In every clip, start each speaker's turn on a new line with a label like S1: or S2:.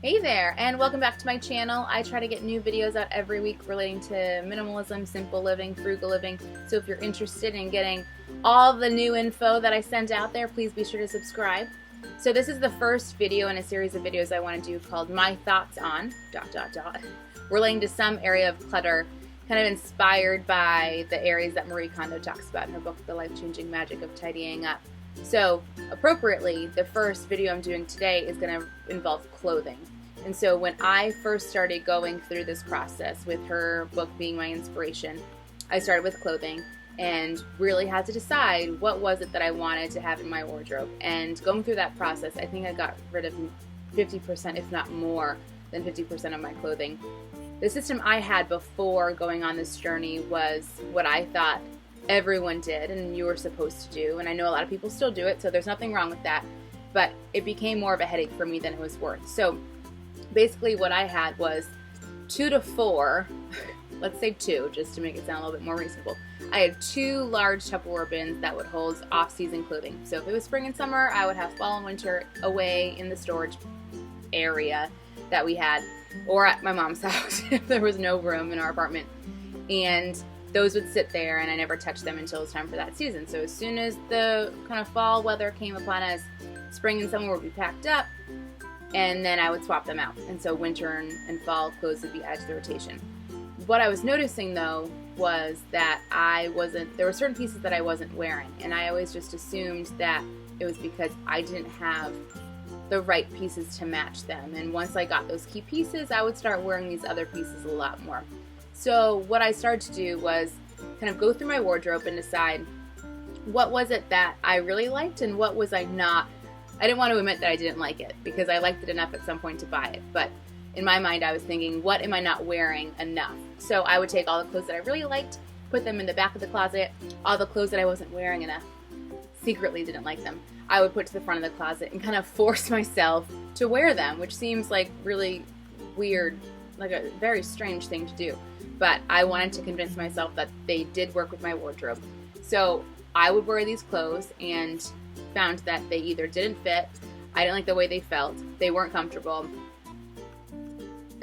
S1: Hey there, and welcome back to my channel. I try to get new videos out every week relating to minimalism, simple living, frugal living. So if you're interested in getting all the new info that I send out there, please be sure to subscribe. So this is the first video in a series of videos I want to do called My Thoughts on ... relating to some area of clutter, kind of inspired by the areas that Marie Kondo talks about in her book, The Life-Changing Magic of Tidying Up. So appropriately, the first video I'm doing today is going to involve clothing. And so when I first started going through this process, with her book being my inspiration, I started with clothing and really had to decide what was it that I wanted to have in my wardrobe. And going through that process, I think I got rid of 50%, if not more than 50% of my clothing. The system I had before going on this journey was what I thought everyone did and you were supposed to do. And I know a lot of people still do it, so there's nothing wrong with that. But it became more of a headache for me than it was worth. So basically what I had was 2 to 4, let's say 2, just to make it sound a little bit more reasonable. I had 2 large Tupperware bins that would hold off-season clothing. So if it was spring and summer, I would have fall and winter away in the storage area that we had, or at my mom's house if there was no room in our apartment. And those would sit there, and I never touched them until it was time for that season. So as soon as the kind of fall weather came upon us, spring and summer would be packed up, and then I would swap them out. And so winter and fall clothes would be added to the rotation. What I was noticing though was that there were certain pieces that I wasn't wearing, and I always just assumed that it was because I didn't have the right pieces to match them. And once I got those key pieces, I would start wearing these other pieces a lot more. So what I started to do was kind of go through my wardrobe and decide what was it that I really liked and what was I not. I didn't want to admit that I didn't like it because I liked it enough at some point to buy it. But in my mind, I was thinking, what am I not wearing enough? So I would take all the clothes that I really liked, put them in the back of the closet. All the clothes that I wasn't wearing enough, secretly didn't like them, I would put to the front of the closet and kind of force myself to wear them, which seems like really weird, like a very strange thing to do. But I wanted to convince myself that they did work with my wardrobe. So I would wear these clothes and found that they either didn't fit, I didn't like the way they felt, they weren't comfortable,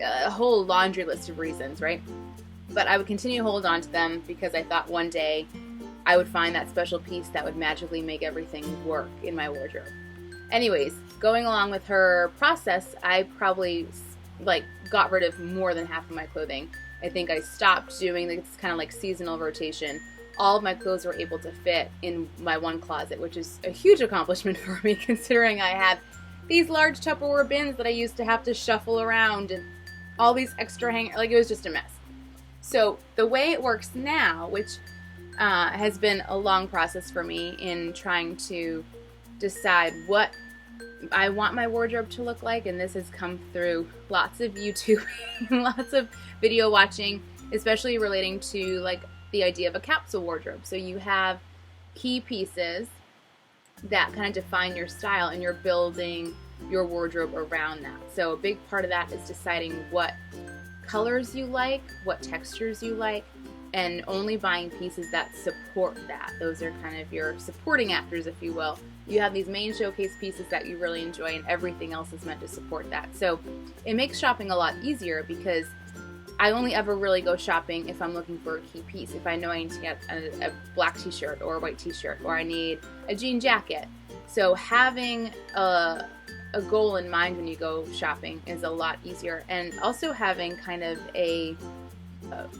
S1: a whole laundry list of reasons, right? But I would continue to hold on to them because I thought one day I would find that special piece that would magically make everything work in my wardrobe. Anyways, going along with her process, I probably got rid of more than half of my clothing. I think I stopped doing this kind of like seasonal rotation. All of my clothes were able to fit in my one closet, which is a huge accomplishment for me considering I had these large Tupperware bins that I used to have to shuffle around and all these extra it was just a mess. So the way it works now, which has been a long process for me in trying to decide what I want my wardrobe to look like, and this has come through lots of YouTube lots of video watching, especially relating to like the idea of a capsule wardrobe. So you have key pieces that kind of define your style, and you're building your wardrobe around that. So a big part of that is deciding what colors you like, what textures you like, and only buying pieces that support that. Those are kind of your supporting actors, if you will. You have these main showcase pieces that you really enjoy, and everything else is meant to support that. So it makes shopping a lot easier because I only ever really go shopping if I'm looking for a key piece. If I know I need to get a black t-shirt or a white t-shirt, or I need a jean jacket. So having a goal in mind when you go shopping is a lot easier. And also having kind of a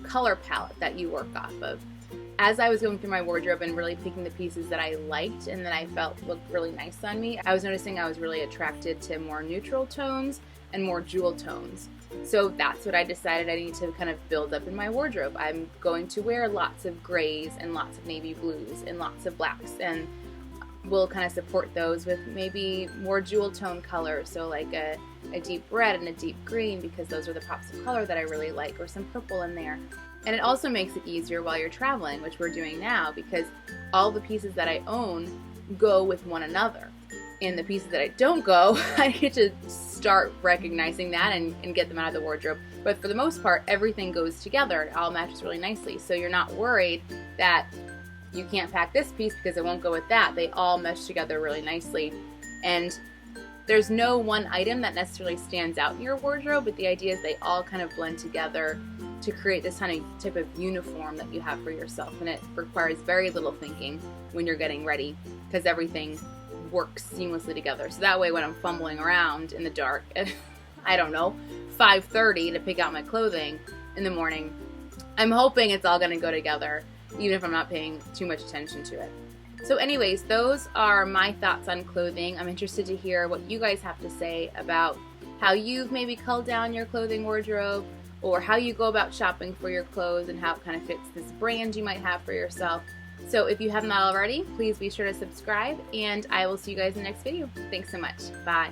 S1: color palette that you work off of. As I was going through my wardrobe and really picking the pieces that I liked and that I felt looked really nice on me, I was noticing I was really attracted to more neutral tones and more jewel tones. So that's what I decided I need to kind of build up in my wardrobe. I'm going to wear lots of grays and lots of navy blues and lots of blacks, and we'll kind of support those with maybe more jewel tone colors, so like a deep red and a deep green, because those are the pops of color that I really like, or some purple in there. And it also makes it easier while you're traveling, which we're doing now, because all the pieces that I own go with one another. And the pieces that I don't go, I get to start recognizing that and get them out of the wardrobe. But for the most part, everything goes together. It all matches really nicely. So you're not worried that you can't pack this piece because it won't go with that. They all mesh together really nicely. And there's no one item that necessarily stands out in your wardrobe, but the idea is they all kind of blend together to create this kind of type of uniform that you have for yourself. And it requires very little thinking when you're getting ready, because everything works seamlessly together. So that way when I'm fumbling around in the dark at, I don't know, 5:30 to pick out my clothing in the morning, I'm hoping it's all going to go together, even if I'm not paying too much attention to it. So anyways, those are my thoughts on clothing. I'm interested to hear what you guys have to say about how you've maybe culled down your clothing wardrobe, or how you go about shopping for your clothes and how it kind of fits this brand you might have for yourself. So if you haven't already, please be sure to subscribe, and I will see you guys in the next video. Thanks so much. Bye.